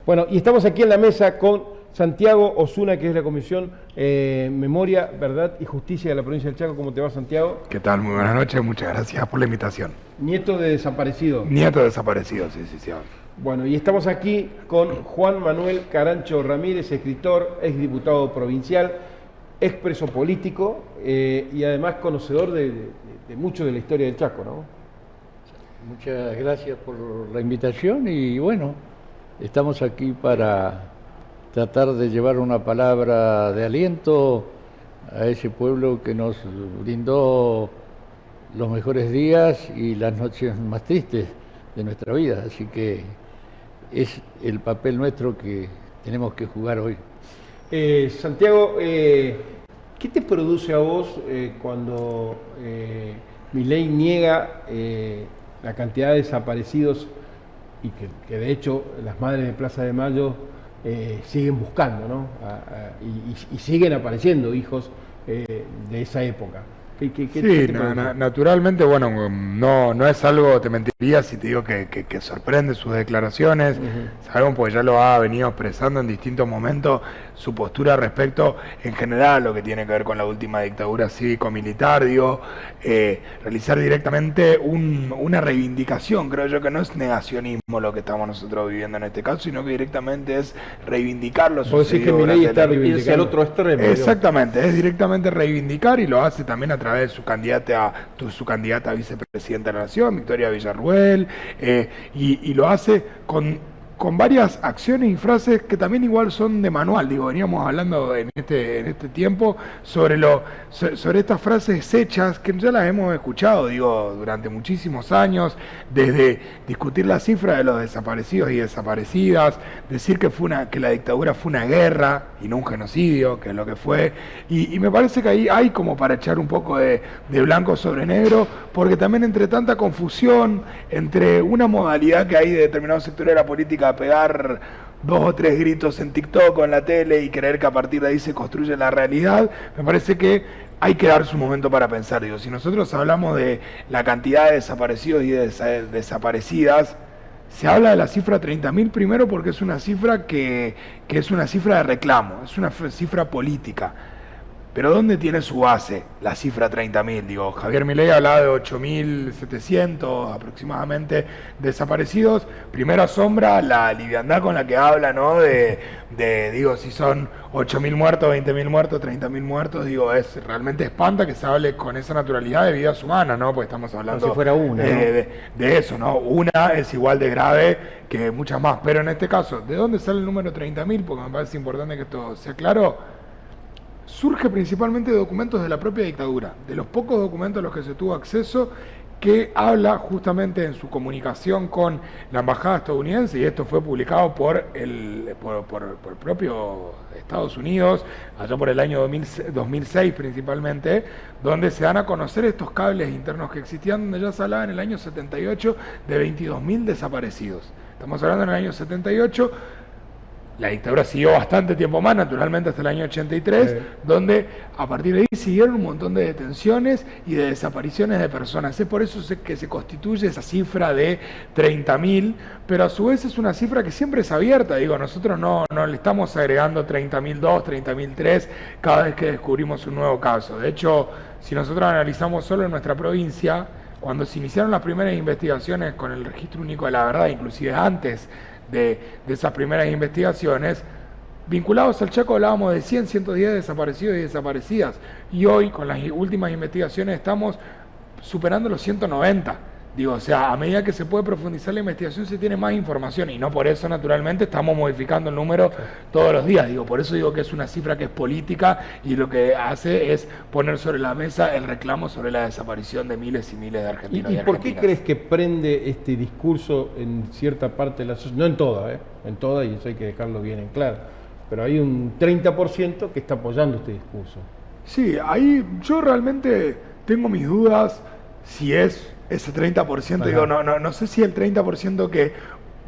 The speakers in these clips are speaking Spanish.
Bueno, y estamos aquí en la mesa con Santiago Osuna, que es la Comisión Memoria, Verdad y Justicia de la provincia del Chaco. ¿Cómo te va, Santiago? ¿Qué tal? Muy buenas noches, muchas gracias por la invitación. Nieto de desaparecido. Nieto desaparecido, sí. Bueno, y estamos aquí con Juan Manuel Carancho Ramírez, escritor, exdiputado provincial, expreso político y además conocedor de mucho de la historia del Chaco, ¿no? Muchas gracias por la invitación y bueno, estamos aquí para tratar de llevar una palabra de aliento a ese pueblo que nos brindó los mejores días y las noches más tristes de nuestra vida, así que es el papel nuestro que tenemos que jugar hoy. Santiago, ¿qué te produce a vos cuando Milei niega la cantidad de desaparecidos y que de hecho las madres de Plaza de Mayo siguen buscando, ¿no? Y siguen apareciendo hijos de esa época? Sí, naturalmente, bueno, no es algo, te mentiría si te digo que sorprende sus declaraciones, sabemos porque ya lo ha venido expresando en distintos momentos, su postura respecto en general a lo que tiene que ver con la última dictadura cívico-militar, digo, realizar directamente una reivindicación, creo yo que no es negacionismo lo que estamos nosotros viviendo en este caso, sino que directamente es reivindicar lo sucedido. Vos decís que Milei está reivindicando al otro extremo. Exactamente, es directamente reivindicar y lo hace también a través de su candidata a vicepresidenta de la Nación, Victoria Villarruel, y lo hace con varias acciones y frases que también igual son de manual, digo, veníamos hablando en este tiempo sobre estas frases hechas que ya las hemos escuchado, digo, durante muchísimos años, desde discutir la cifra de los desaparecidos y desaparecidas, decir que la dictadura fue una guerra y no un genocidio, que es lo que fue, y me parece que ahí hay como para echar un poco de blanco sobre negro, porque también entre tanta confusión, entre una modalidad que hay de determinados sectores de la política, pegar 2 o 3 gritos en TikTok o en la tele y creer que a partir de ahí se construye la realidad, me parece que hay que darse un momento para pensar. Digo, si nosotros hablamos de la cantidad de desaparecidos y de desaparecidas, se habla de la cifra 30.000 primero porque es una cifra que es una cifra de reclamo, es una cifra política. Pero ¿dónde tiene su base la cifra 30.000? Digo, Javier Milei hablaba de 8.700 aproximadamente desaparecidos. Primero asombra la liviandad con la que habla, ¿no? Digo, si son 8.000 muertos, 20.000 muertos, 30.000 muertos, digo, realmente espanta que se hable con esa naturalidad de vidas humanas, ¿no? Porque estamos hablando como si fuera una, ¿no? de eso, ¿no? Una es igual de grave que muchas más. Pero en este caso, ¿de dónde sale el número 30.000? Porque me parece importante que esto sea claro. Surge principalmente de documentos de la propia dictadura, de los pocos documentos a los que se tuvo acceso, que habla justamente en su comunicación con la embajada estadounidense, y esto fue publicado por el propio Estados Unidos, allá por el año 2006 principalmente, donde se dan a conocer estos cables internos que existían, donde ya se hablaba en el año 78 de 22.000 desaparecidos. Estamos hablando en el año 78. La dictadura siguió bastante tiempo más, naturalmente hasta el año 83, donde a partir de ahí siguieron un montón de detenciones y de desapariciones de personas. Es por eso que se constituye esa cifra de 30.000, pero a su vez es una cifra que siempre es abierta. Digo, nosotros no le estamos agregando 30.002, 30.003 cada vez que descubrimos un nuevo caso. De hecho, si nosotros analizamos solo en nuestra provincia, cuando se iniciaron las primeras investigaciones con el Registro Único de la Verdad, inclusive antes de esas primeras investigaciones, vinculados al Chaco hablábamos de 100, 110 desaparecidos y desaparecidas, y hoy con las últimas investigaciones estamos superando los 190. Digo, o sea, a medida que se puede profundizar la investigación se tiene más información, y no por eso naturalmente estamos modificando el número todos los días. Digo, por eso digo que es una cifra que es política y lo que hace es poner sobre la mesa el reclamo sobre la desaparición de miles y miles de argentinos. ¿Y por qué crees que prende este discurso en cierta parte de la sociedad? No en toda, en toda, y eso hay que dejarlo bien en claro, pero hay un 30% que está apoyando este discurso. Sí, ahí yo realmente tengo mis dudas si es ese 30%, digo, no sé si el 30% que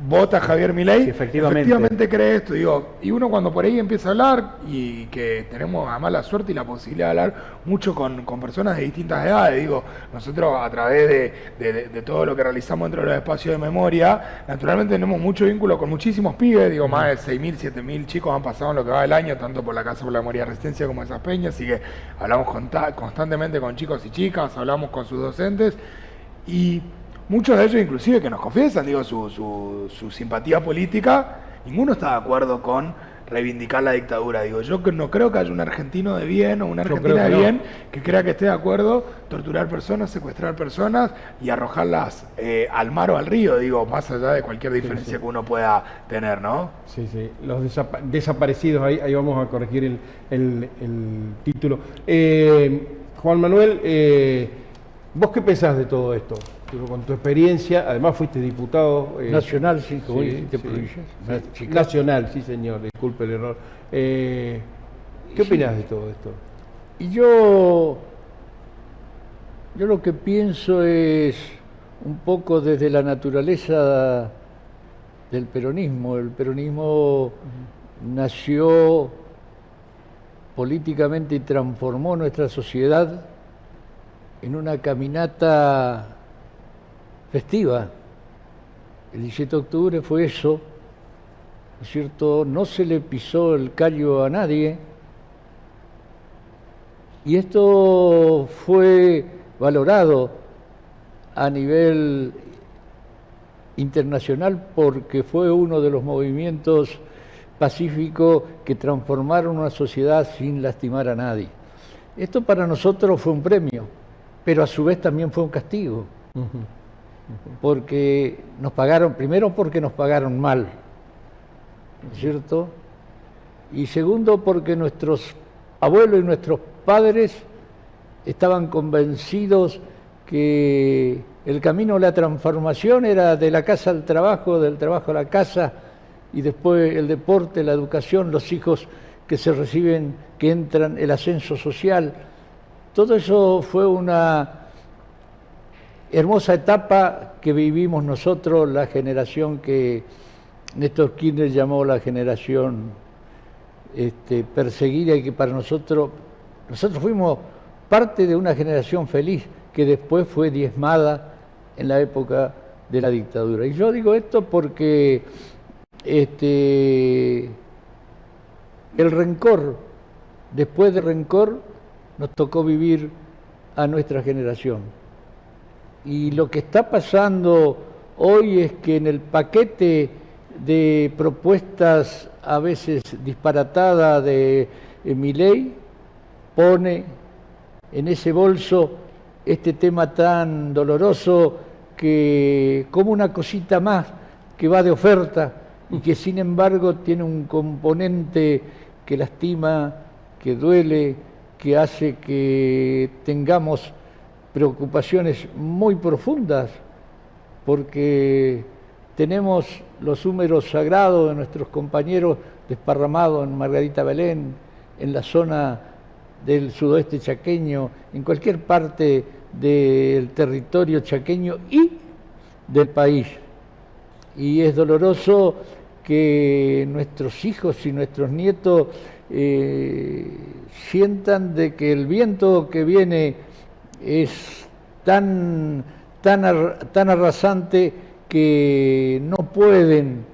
vota a Javier Milei, Sí, efectivamente. cree esto, digo, y uno cuando por ahí empieza a hablar, y que tenemos además la suerte y la posibilidad de hablar mucho con personas de distintas edades, digo, nosotros a través de todo lo que realizamos dentro de los espacios de memoria, naturalmente tenemos mucho vínculo con muchísimos pibes, digo, más de 6.000, 7.000 chicos han pasado en lo que va del año, tanto por la Casa por la Memoria y Resistencia como esas peñas, así que hablamos constantemente con chicos y chicas, hablamos con sus docentes, y muchos de ellos inclusive que nos confiesan, digo, su simpatía política, ninguno está de acuerdo con reivindicar la dictadura. Digo, yo no creo que haya un argentino de bien o una argentina de bien que crea que esté de acuerdo torturar personas, secuestrar personas y arrojarlas al mar o al río, digo, más allá de cualquier diferencia que uno pueda tener, ¿no? Sí, sí, los desaparecidos, ahí vamos a corregir el título. Juan Manuel, ¿vos qué pensás de todo esto? Digo, con tu experiencia, además fuiste diputado... Nacional, sí, como sí, dijiste, sí, provincias. sí. Nacional, sí señor, disculpe el error. ¿Qué opinás de todo esto? Y yo lo que pienso es un poco desde la naturaleza del peronismo. El peronismo nació políticamente y transformó nuestra sociedad en una caminata festiva. El 17 de octubre fue eso, ¿no es cierto? No se le pisó el callo a nadie, y esto fue valorado a nivel internacional porque fue uno de los movimientos pacíficos que transformaron una sociedad sin lastimar a nadie. Esto para nosotros fue un premio, pero a su vez también fue un castigo. Porque nos pagaron, primero porque nos pagaron mal, ¿no es cierto? Y segundo porque nuestros abuelos y nuestros padres estaban convencidos que el camino de la transformación era de la casa al trabajo, del trabajo a la casa, y después el deporte, la educación, los hijos que se reciben, que entran, el ascenso social. Todo eso fue una hermosa etapa que vivimos nosotros, la generación que Néstor Kirchner llamó la generación perseguida, y que para nosotros fuimos parte de una generación feliz que después fue diezmada en la época de la dictadura. Y yo digo esto porque el rencor, después de rencor, nos tocó vivir a nuestra generación. Y lo que está pasando hoy es que en el paquete de propuestas a veces disparatadas de Milei, pone en ese bolso este tema tan doloroso que como una cosita más que va de oferta y que sin embargo tiene un componente que lastima, que duele, que hace que tengamos preocupaciones muy profundas, porque tenemos los húmeros sagrados de nuestros compañeros desparramados en Margarita Belén, en la zona del sudoeste chaqueño, en cualquier parte del territorio chaqueño y del país. Y es doloroso que nuestros hijos y nuestros nietos sientan de que el viento que viene es tan arrasante que no pueden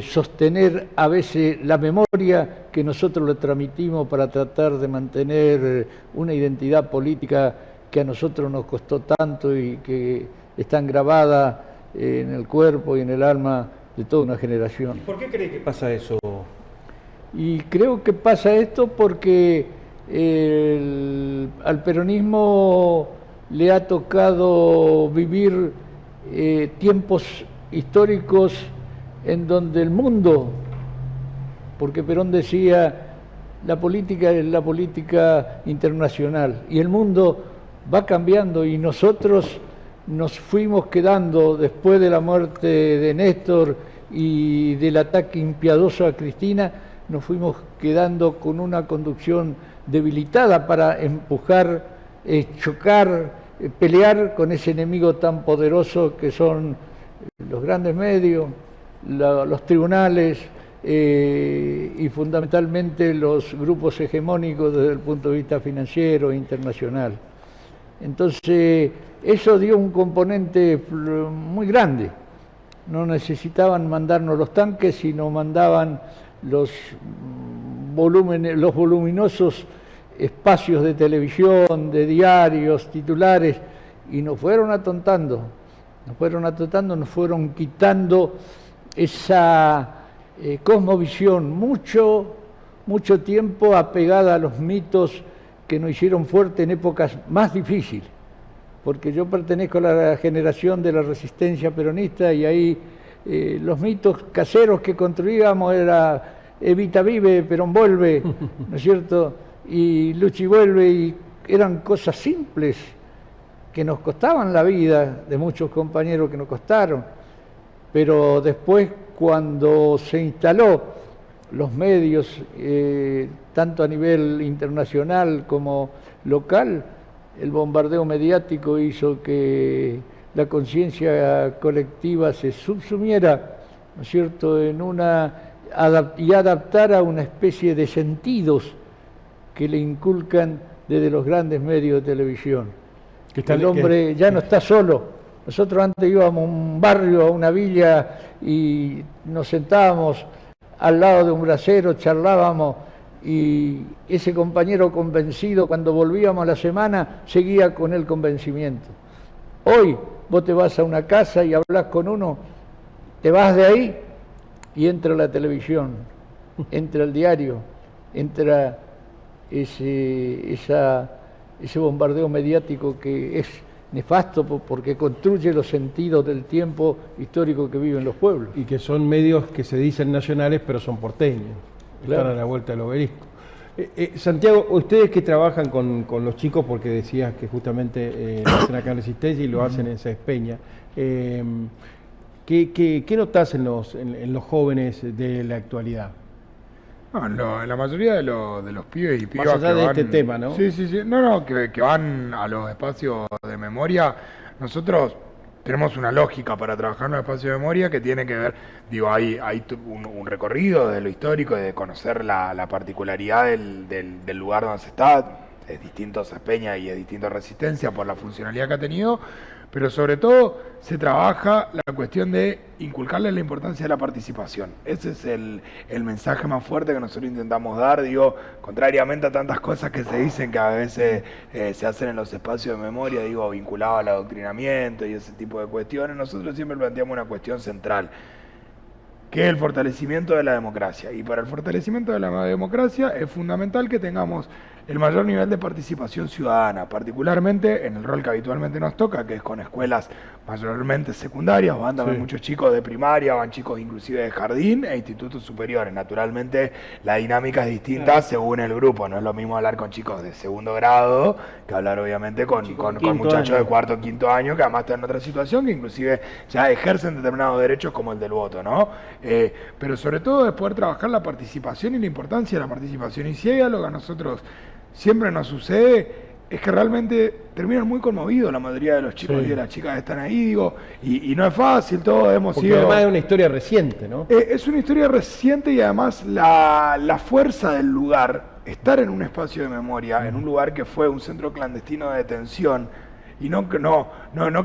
sostener a veces la memoria que nosotros le transmitimos para tratar de mantener una identidad política que a nosotros nos costó tanto y que están grabadas en el cuerpo y en el alma de toda una generación. ¿Por qué cree que pasa eso? Y creo que pasa esto porque al peronismo le ha tocado vivir tiempos históricos en donde el mundo, porque Perón decía, la política es la política internacional y el mundo va cambiando, y nosotros nos fuimos quedando después de la muerte de Néstor y del ataque impiadoso a Cristina, nos fuimos quedando con una conducción debilitada para empujar, chocar, pelear con ese enemigo tan poderoso que son los grandes medios, los tribunales y fundamentalmente los grupos hegemónicos desde el punto de vista financiero e internacional. Entonces, eso dio un componente muy grande. No necesitaban mandarnos los tanques, sino mandaban los voluminosos espacios de televisión, de diarios, titulares, y nos fueron atontando, nos fueron quitando esa cosmovisión mucho tiempo apegada a los mitos que nos hicieron fuerte en épocas más difíciles, porque yo pertenezco a la generación de la resistencia peronista y ahí los mitos caseros que construíamos era Evita vive, Perón vuelve, ¿no es cierto? Y Luchi vuelve, y eran cosas simples que nos costaban la vida, de muchos compañeros que nos costaron, pero después cuando se instaló los medios, tanto a nivel internacional como local, el bombardeo mediático hizo que la conciencia colectiva se subsumiera, ¿no es cierto?, y adaptara una especie de sentidos que le inculcan desde los grandes medios de televisión. El hombre ya no está solo. Nosotros antes íbamos a un barrio, a una villa, y nos sentábamos al lado de un brasero, charlábamos, y ese compañero convencido, cuando volvíamos a la semana, seguía con el convencimiento. Hoy vos te vas a una casa y hablas con uno, te vas de ahí y entra la televisión, entra el diario, entra ese bombardeo mediático que es nefasto porque construye los sentidos del tiempo histórico que viven los pueblos. Y que son medios que se dicen nacionales, pero son porteños. Claro. Están a la vuelta del obelisco. Santiago, ustedes que trabajan con los chicos, porque decías que justamente lo hacen acá en Resistencia y lo hacen en Sáenz Peña, ¿qué notas en los jóvenes de la actualidad? No, en la mayoría de los pibes y pibas más allá que de van, este tema, ¿no? Sí. No, que van a los espacios de memoria. Nosotros tenemos una lógica para trabajar en un espacio de memoria que tiene que ver, digo, hay un recorrido de lo histórico, de conocer la particularidad del lugar donde se está. Es distinto Sáenz Peña y es distinto Resistencia por la funcionalidad que ha tenido, pero sobre todo se trabaja la cuestión de inculcarle la importancia de la participación. Ese es el mensaje más fuerte que nosotros intentamos dar, digo, contrariamente a tantas cosas que se dicen que a veces se hacen en los espacios de memoria, digo, vinculado al adoctrinamiento y ese tipo de cuestiones. Nosotros siempre planteamos una cuestión central, que es el fortalecimiento de la democracia. Y para el fortalecimiento de la democracia es fundamental que tengamos el mayor nivel de participación ciudadana, particularmente en el rol que habitualmente nos toca, que es con escuelas mayormente secundarias, van también muchos chicos de primaria, van chicos inclusive de jardín e institutos superiores. Naturalmente la dinámica es distinta según el grupo, no es lo mismo hablar con chicos de segundo grado que hablar obviamente con muchachos de cuarto o quinto año, que además están en otra situación, que inclusive ya ejercen determinados derechos como el del voto, ¿no? Pero sobre todo es poder trabajar la participación y la importancia de la participación. Y si hay algo que a nosotros siempre nos sucede, es que realmente terminan muy conmovidos la mayoría de los chicos y de las chicas que están ahí, digo, y no es fácil, todos hemos porque sido... además es una historia reciente, ¿no? Es una historia reciente y además la fuerza del lugar, estar en un espacio de memoria, en un lugar que fue un centro clandestino de detención, y no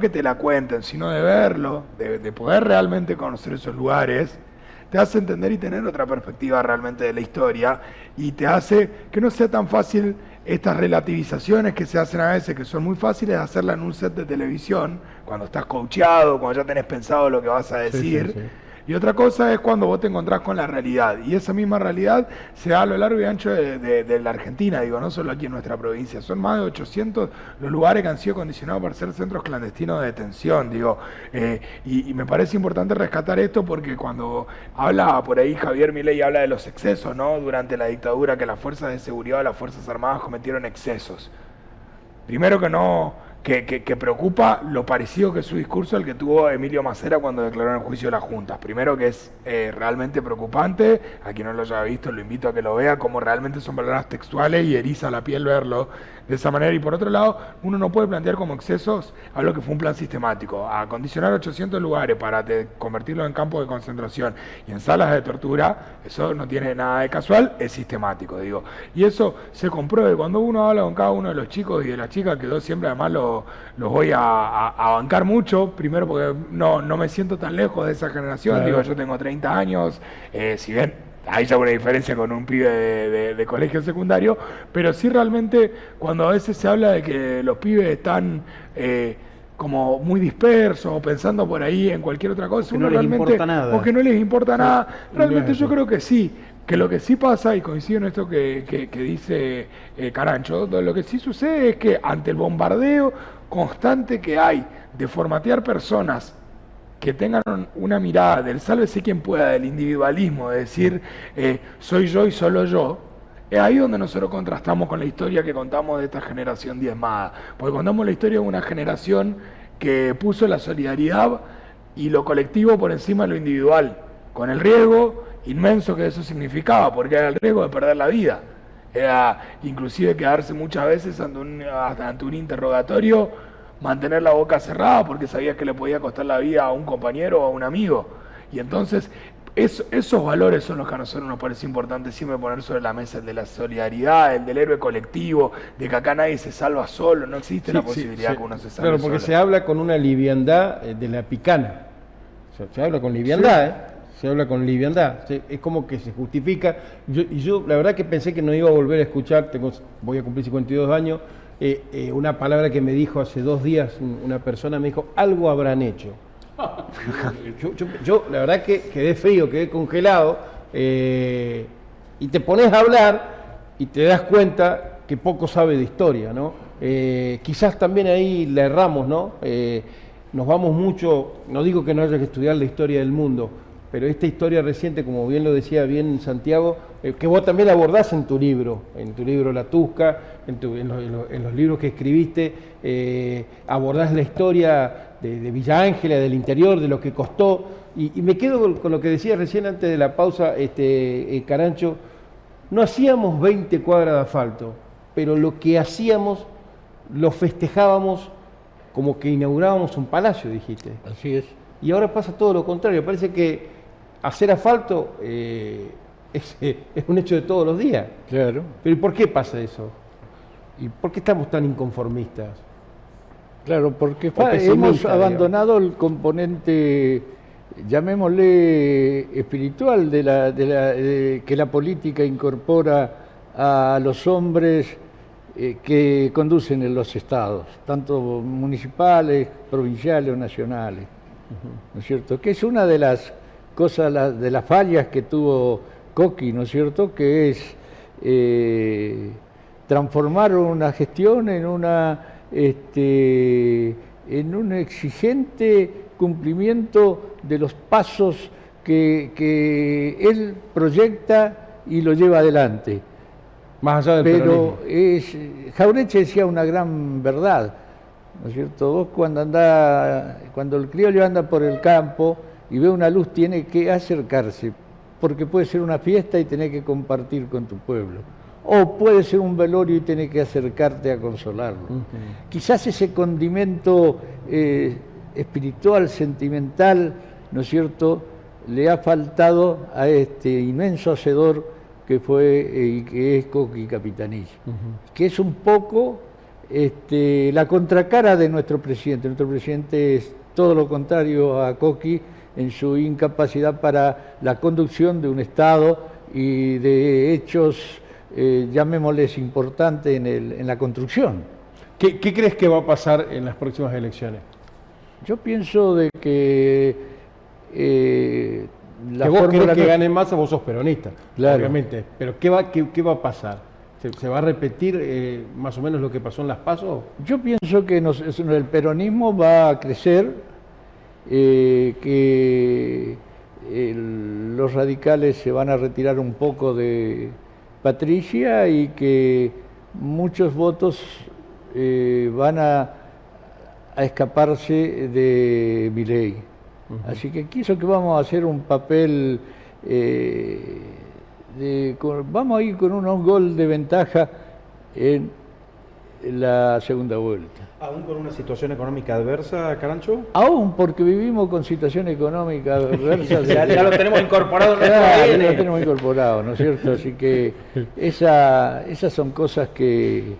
que te la cuenten, sino de verlo, de poder realmente conocer esos lugares, te hace entender y tener otra perspectiva realmente de la historia, y te hace que no sea tan fácil estas relativizaciones que se hacen a veces, que son muy fáciles de hacerla en un set de televisión, cuando estás coacheado, cuando ya tenés pensado lo que vas a decir. Sí. Y otra cosa es cuando vos te encontrás con la realidad, y esa misma realidad se da a lo largo y ancho de la Argentina, digo, no solo aquí en nuestra provincia. Son más de 800 los lugares que han sido condicionados para ser centros clandestinos de detención, digo, y me parece importante rescatar esto porque cuando habla por ahí Javier Milei, habla de los excesos, ¿no? Durante la dictadura, que las fuerzas de seguridad o las fuerzas armadas cometieron excesos. Primero que que preocupa lo parecido que es su discurso al que tuvo Emilio Macera cuando declaró en el juicio de las juntas. Primero, que es realmente preocupante, a quien no lo haya visto lo invito a que lo vea, como realmente son palabras textuales y eriza la piel verlo de esa manera. Y por otro lado, uno no puede plantear como excesos algo que fue un plan sistemático. Acondicionar 800 lugares para convertirlos en campos de concentración y en salas de tortura, eso no tiene nada de casual, es sistemático, digo. Y eso se compruebe cuando uno habla con cada uno de los chicos y de las chicas, que yo siempre además los voy a bancar mucho, primero porque no me siento tan lejos de esa generación, claro. Digo, yo tengo 30 años, si bien hay ya una diferencia con un pibe de colegio secundario, pero sí realmente cuando a veces se habla de que los pibes están como muy dispersos o pensando por ahí en cualquier otra cosa, que no les importa nada. O que no les importa nada, realmente yo creo que sí. Que lo que sí pasa, y coincido en esto que dice Carancho, lo que sí sucede es que ante el bombardeo constante que hay de formatear personas que tengan una mirada del sálvese quien pueda, del individualismo, de decir soy yo y solo yo, es ahí donde nosotros contrastamos con la historia que contamos de esta generación diezmada. Porque contamos la historia de una generación que puso la solidaridad y lo colectivo por encima de lo individual, con el riesgo inmenso que eso significaba, porque era el riesgo de perder la vida. Era inclusive quedarse muchas veces ante un interrogatorio, mantener la boca cerrada porque sabías que le podía costar la vida a un compañero o a un amigo. Y entonces esos valores son los que a nosotros nos parece importante siempre poner sobre la mesa, el de la solidaridad, el del héroe colectivo, de que acá nadie se salva solo, no existe la posibilidad que uno se salve claro, porque solo. se habla con una liviandad de la picana, se habla con liviandad, se habla con liviandad, es como que se justifica. Yo la verdad que pensé que no iba a volver a escuchar, voy a cumplir 52 años, una palabra que me dijo hace 2 días una persona, me dijo, algo habrán hecho. Yo la verdad que quedé frío, quedé congelado, y te pones a hablar y te das cuenta que poco sabe de historia, ¿no? Quizás también ahí la erramos, ¿no? Nos vamos mucho, no digo que no haya que estudiar la historia del mundo, pero esta historia reciente, como bien lo decía bien Santiago, que vos también abordás en tu libro La Tusca, en los libros que escribiste, abordás la historia de Villa Ángela, del interior, de lo que costó, y me quedo con lo que decía recién antes de la pausa, Carancho, no hacíamos 20 cuadras de asfalto, pero lo que hacíamos lo festejábamos como que inaugurábamos un palacio, dijiste. Así es. Y ahora pasa todo lo contrario, parece que hacer asfalto es un hecho de todos los días. Claro. Pero ¿y por qué pasa eso? ¿Y por qué estamos tan inconformistas? Claro, porque hemos abandonado el componente, llamémosle espiritual, que la política incorpora a los hombres que conducen en los estados, tanto municipales, provinciales o nacionales. ¿No es cierto? Que es una de las cosas, de las fallas que tuvo Coqui, ¿no es cierto? Que es transformar una gestión en un exigente cumplimiento de los pasos que él proyecta y lo lleva adelante. Más allá del Pero Jauretche decía una gran verdad, ¿no es cierto? Vos cuando el criollo anda por el campo y ve una luz, tiene que acercarse, porque puede ser una fiesta y tenés que compartir con tu pueblo. O puede ser un velorio y tenés que acercarte a consolarlo. Quizás ese condimento espiritual, sentimental, ¿no es cierto?, le ha faltado a este inmenso hacedor que fue y que es Coqui Capitanich, que es un poco la contracara de nuestro presidente. Nuestro presidente es todo lo contrario a Coqui en su incapacidad para la conducción de un Estado y de hechos, llamémosles importantes en la construcción. ¿Qué crees que va a pasar en las próximas elecciones? Yo pienso de que que vos querés que gane Massa, vos sos peronista, claro, obviamente, pero ¿qué va a pasar? ¿Se va a repetir más o menos lo que pasó en las PASO? Yo pienso que el peronismo va a crecer, que los radicales se van a retirar un poco de Patricia y que muchos votos van a a escaparse de Milei. Así que quiso que vamos a hacer un papel, vamos a ir con un gol de ventaja en la segunda vuelta. ¿Aún con una situación económica adversa, Carancho? Aún porque vivimos con situación económica adversa. Ya lo tenemos incorporado en nuestro Claro, ADN. lo tenemos incorporado, ¿no es cierto? Así que esas son cosas que,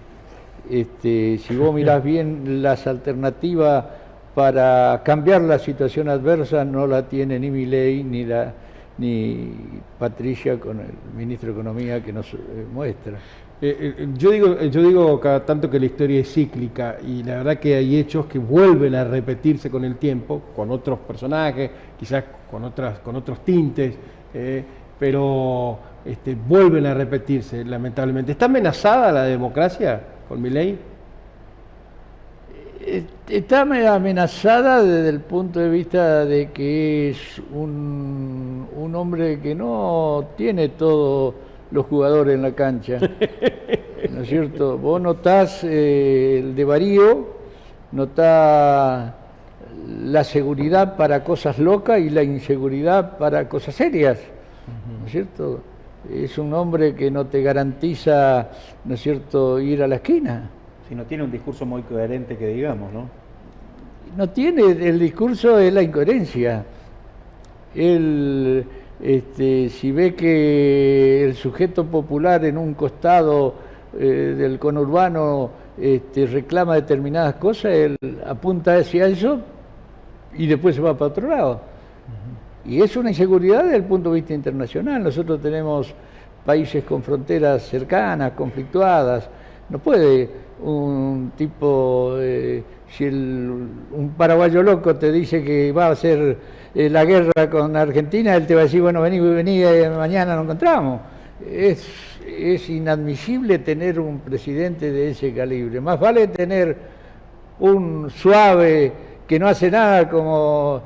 si vos mirás bien, las alternativas para cambiar la situación adversa no la tiene ni Milei ni Patricia con el ministro de Economía que nos muestra. Yo digo cada tanto que la historia es cíclica y la verdad que hay hechos que vuelven a repetirse con el tiempo, con otros personajes, quizás con otros tintes, pero vuelven a repetirse lamentablemente. ¿Está amenazada la democracia con Milei? Está amenazada desde el punto de vista de que es un hombre que no tiene todos los jugadores en la cancha, ¿no es cierto? Vos notás el desvarío, notás la seguridad para cosas locas y la inseguridad para cosas serias, ¿no es cierto? Es un hombre que no te garantiza, ¿no es cierto?, ir a la esquina. Si no tiene un discurso muy coherente que digamos, ¿no? No tiene, el discurso es la incoherencia. Él, si ve que el sujeto popular en un costado del conurbano reclama determinadas cosas, él apunta hacia eso y después se va para otro lado. Y es una inseguridad desde el punto de vista internacional. Nosotros tenemos países con fronteras cercanas, conflictuadas. No puede un tipo, si un paraguayo loco te dice que va a hacer la guerra con Argentina, él te va a decir, bueno, vení, mañana nos encontramos. Es inadmisible tener un presidente de ese calibre. Más vale tener un suave que no hace nada como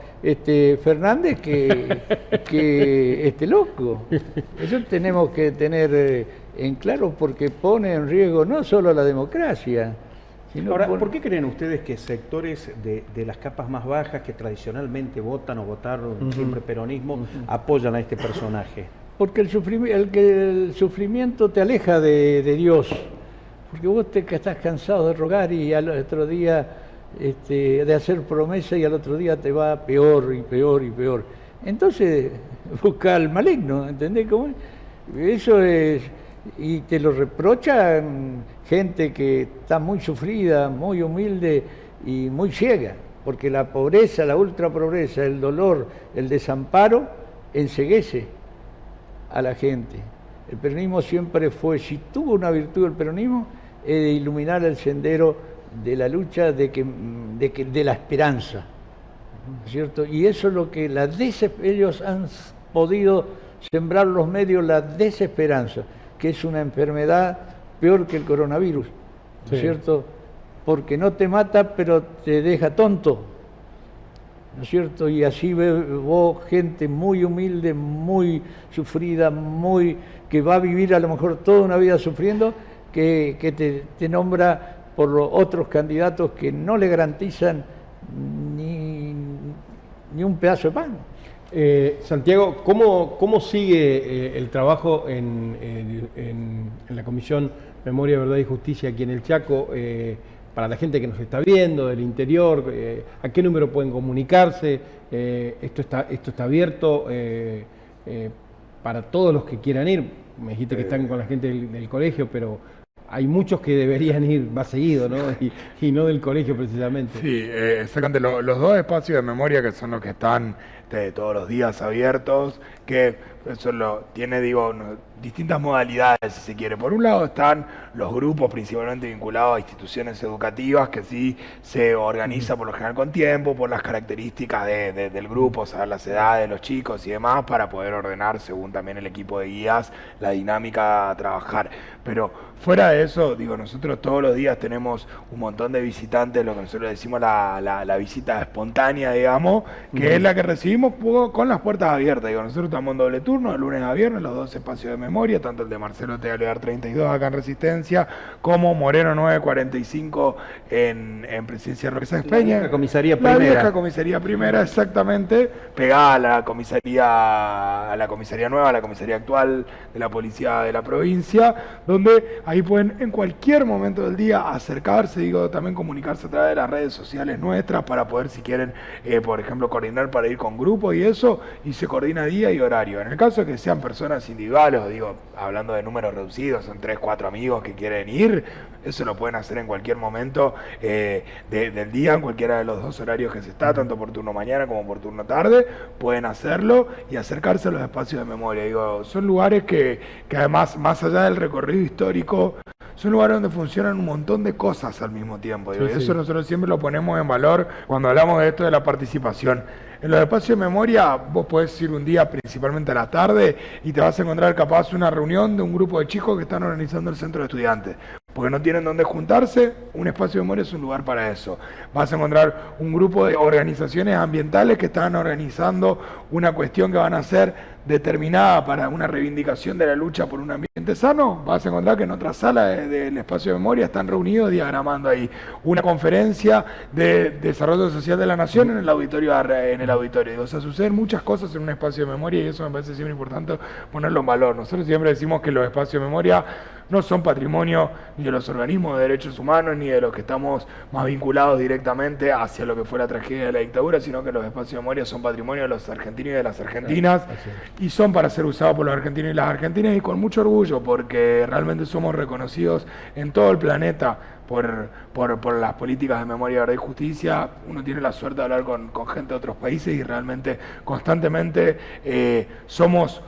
Fernández que este loco. Eso tenemos que tener en claro porque pone en riesgo no solo la democracia, sino... Ahora, ¿por qué creen ustedes que sectores de las capas más bajas que tradicionalmente votan o votaron siempre peronismo apoyan a este personaje? Porque el sufrimiento te aleja de Dios, porque vos estás cansado de rogar y al otro día de hacer promesas y al otro día te va peor y peor y peor. Entonces busca al maligno, ¿entendés cómo es? Eso es, y te lo reprochan gente que está muy sufrida, muy humilde y muy ciega, porque la pobreza, la ultra pobreza, el dolor, el desamparo enceguece a la gente. El peronismo siempre fue, si tuvo una virtud el peronismo, es de iluminar el sendero de la lucha, de la esperanza, ¿cierto? Y eso es lo que ellos han podido sembrar los medios, la desesperanza, que es una enfermedad peor que el coronavirus, ¿no es cierto? Porque no te mata, pero te deja tonto, ¿no es cierto? Y así vos gente muy humilde, muy sufrida, que va a vivir a lo mejor toda una vida sufriendo, que te nombra por los otros candidatos que no le garantizan ni un pedazo de pan. Santiago, ¿cómo sigue el trabajo en la Comisión Memoria, Verdad y Justicia aquí en el Chaco? Para la gente que nos está viendo del interior, ¿a qué número pueden comunicarse? Esto está abierto para todos los que quieran ir. Me dijiste que están con la gente del colegio, pero hay muchos que deberían ir más seguido, ¿no? Y no del colegio precisamente. Sí, exactamente. Los dos espacios de memoria que son los que están todos los días abiertos, que eso tiene, distintas modalidades, si se quiere. Por un lado están los grupos principalmente vinculados a instituciones educativas, que sí se organiza por lo general con tiempo, por las características del grupo, saber las edades de los chicos y demás, para poder ordenar, según también el equipo de guías, la dinámica a trabajar. Pero fuera de eso, nosotros todos los días tenemos un montón de visitantes, lo que nosotros decimos la visita espontánea, digamos, que es la que recibimos seguimos con las puertas abiertas. Digo, nosotros estamos en doble turno, de lunes a viernes, los dos espacios de memoria, tanto el de Marcelo Tealear 32 acá en Resistencia, como Moreno 945 en Presidencia de Roque Sáenz Peña. La comisaría La primera. vieja comisaría primera, exactamente, pegada a la comisaría nueva, a la comisaría actual de la policía de la provincia, donde ahí pueden en cualquier momento del día acercarse, digo, también comunicarse a través de las redes sociales nuestras para poder, si quieren, por ejemplo, coordinar para ir con grupos y eso, y se coordina día y horario. En el caso de que sean personas individuales, digo, hablando de números reducidos, son 3, 4 amigos que quieren ir, eso lo pueden hacer en cualquier momento del día, en cualquiera de los dos horarios que se está, tanto por turno mañana como por turno tarde, pueden hacerlo y acercarse a los espacios de memoria. Digo, son lugares que además, más allá del recorrido histórico, son lugares donde funcionan un montón de cosas al mismo tiempo. Digo, Sí, y eso sí. nosotros siempre lo ponemos en valor cuando hablamos de esto de la participación. En los espacios de memoria vos podés ir un día principalmente a la tarde y te vas a encontrar capaz una reunión de un grupo de chicos que están organizando el centro de estudiantes. Porque no tienen dónde juntarse, un espacio de memoria es un lugar para eso. Vas a encontrar un grupo de organizaciones ambientales que están organizando una cuestión que van a hacer determinada para una reivindicación de la lucha por un ambiente sano. Vas a encontrar que en otra sala del espacio de memoria están reunidos diagramando ahí una conferencia de desarrollo social de la nación en el auditorio. Digo, o sea, suceden muchas cosas en un espacio de memoria y eso me parece siempre importante ponerlo en valor. Nosotros siempre decimos que los espacios de memoria no son patrimonio ni de los organismos de derechos humanos ni de los que estamos más vinculados directamente hacia lo que fue la tragedia de la dictadura, sino que los espacios de memoria son patrimonio de los argentinos y de las argentinas y son para ser usados por los argentinos y las argentinas y con mucho orgullo porque realmente somos reconocidos en todo el planeta por las políticas de memoria, verdad y justicia. Uno tiene la suerte de hablar con gente de otros países y realmente constantemente somos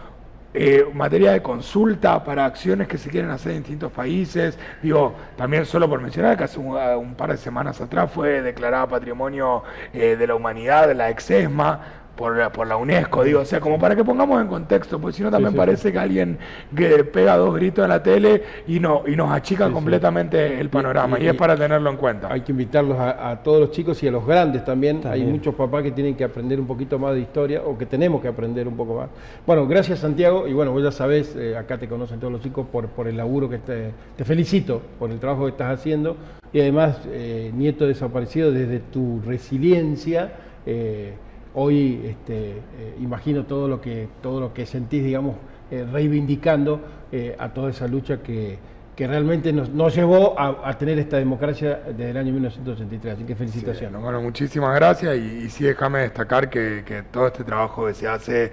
materia de consulta para acciones que se quieren hacer en distintos países. Digo, también solo por mencionar que hace un par de semanas atrás fue declarada Patrimonio de la Humanidad la ex-ESMA por la UNESCO, digo, o sea, como para que pongamos en contexto, porque si no también parece que alguien que pega dos gritos en la tele y nos achica completamente el panorama, y es para tenerlo en cuenta. Hay que invitarlos a todos los chicos y a los grandes también. Hay muchos papás que tienen que aprender un poquito más de historia o que tenemos que aprender un poco más. Bueno, gracias Santiago, y bueno, vos ya sabés, acá te conocen todos los chicos por el laburo que te felicito por el trabajo que estás haciendo y además, nieto desaparecido, desde tu resiliencia, hoy imagino todo lo que sentís, digamos, reivindicando a toda esa lucha que realmente nos llevó a tener esta democracia desde el año 1983. Así que felicitaciones. Sí, bueno, muchísimas gracias y sí déjame destacar que todo este trabajo que se hace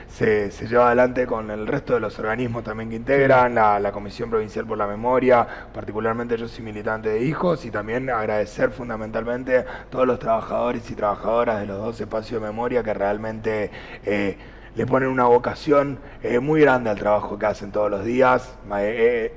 se lleva adelante con el resto de los organismos también que integran, la Comisión Provincial por la Memoria, particularmente yo soy militante de Hijos, y también agradecer fundamentalmente a todos los trabajadores y trabajadoras de los dos espacios de memoria que realmente le ponen una vocación muy grande al trabajo que hacen todos los días.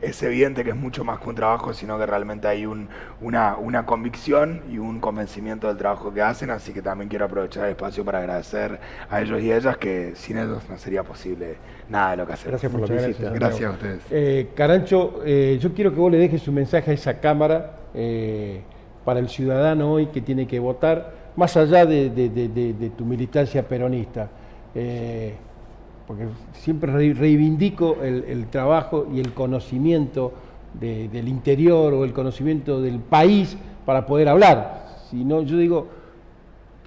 Es evidente que es mucho más que un trabajo, sino que realmente hay una convicción y un convencimiento del trabajo que hacen, así que también quiero aprovechar el espacio para agradecer a ellos y ellas, que sin ellos no sería posible nada de lo que hacemos. Gracias por la Muchas visita. Gracias a ustedes. Carancho, yo quiero que vos le dejes un mensaje a esa Cámara para el ciudadano hoy que tiene que votar, más allá de tu militancia peronista. Porque siempre reivindico el trabajo y el conocimiento del interior o el conocimiento del país para poder hablar. Si no, yo digo,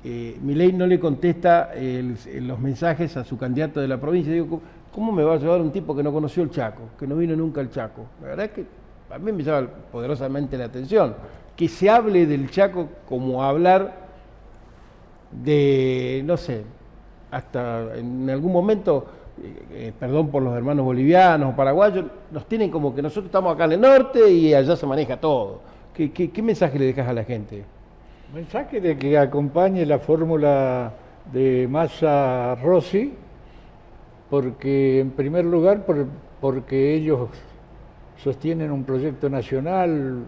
Milei no le contesta los mensajes a su candidato de la provincia. Digo, ¿cómo me va a llevar un tipo que no conoció el Chaco, que no vino nunca al Chaco? La verdad es que a mí me llama poderosamente la atención que se hable del Chaco como hablar de, no sé, hasta en algún momento, perdón por los hermanos bolivianos o paraguayos, nos tienen como que nosotros estamos acá en el norte y allá se maneja todo. ¿Qué mensaje le dejas a la gente? Mensaje de que acompañe la fórmula de Massa Rossi, porque en primer lugar porque ellos sostienen un proyecto nacional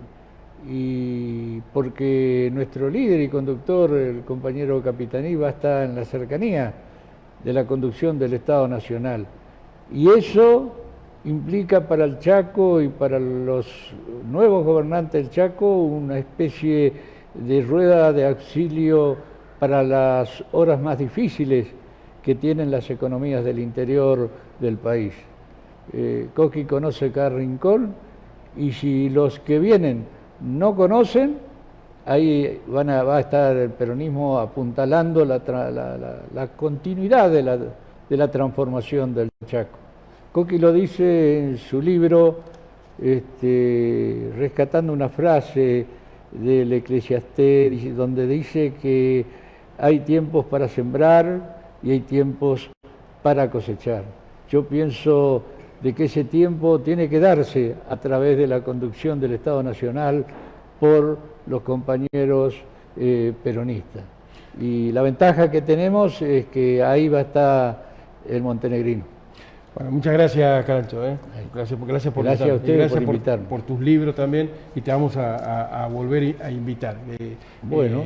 y porque nuestro líder y conductor, el compañero Capitaní, va a estar en la cercanía de la conducción del Estado Nacional. Y eso implica para el Chaco y para los nuevos gobernantes del Chaco una especie de rueda de auxilio para las horas más difíciles que tienen las economías del interior del país. Coqui conoce cada rincón, y si los que vienen no conocen, ahí va a estar el peronismo apuntalando la continuidad de la transformación del Chaco. Coqui lo dice en su libro, rescatando una frase del Eclesiastés, donde dice que hay tiempos para sembrar y hay tiempos para cosechar. Yo pienso de que ese tiempo tiene que darse a través de la conducción del Estado Nacional por los compañeros peronistas. Y la ventaja que tenemos es que ahí va a estar el montenegrino. Bueno, muchas gracias, Carancho. Gracias por a ustedes por invitarme. por tus libros también, y te vamos a volver a invitar. Bueno.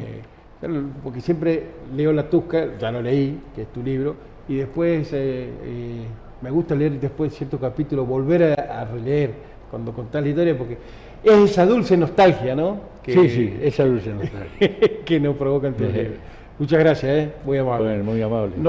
Porque siempre leo La Tusca, ya lo leí, que es tu libro, y después me gusta leer después ciertos capítulos, volver a releer cuando contás la historia, porque es esa dulce nostalgia, ¿no? Sí, esa dulce nostalgia. que nos provoca en tu libro. Muchas gracias, muy amable. Bueno, muy amable.